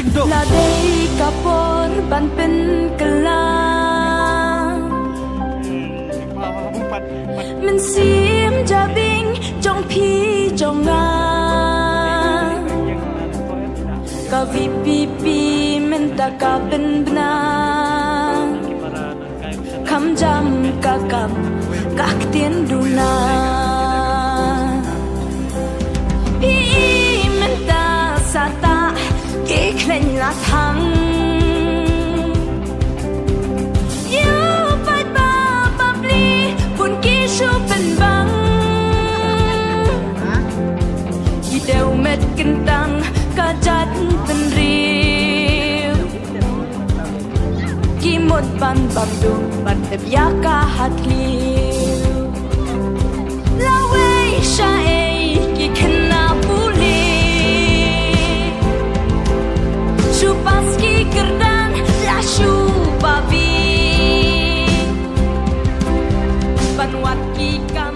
จึงดก La day kapor ban pen kelang Min sim jabing jong pi jong ngang Ka vi pi pi min ta ka ben benang Kam jam ka kap kak tien du na Pi min ta sa ta ke klen la thang Yêu phải ba bab li bun ki shu ben bang Ki deu met kentang ka jat ben riu Ki mot ban bab du ban tep ya ka hat liu La wei sha ei ki kena puli Shu paski kerdan la shu babi Ban wat ki kam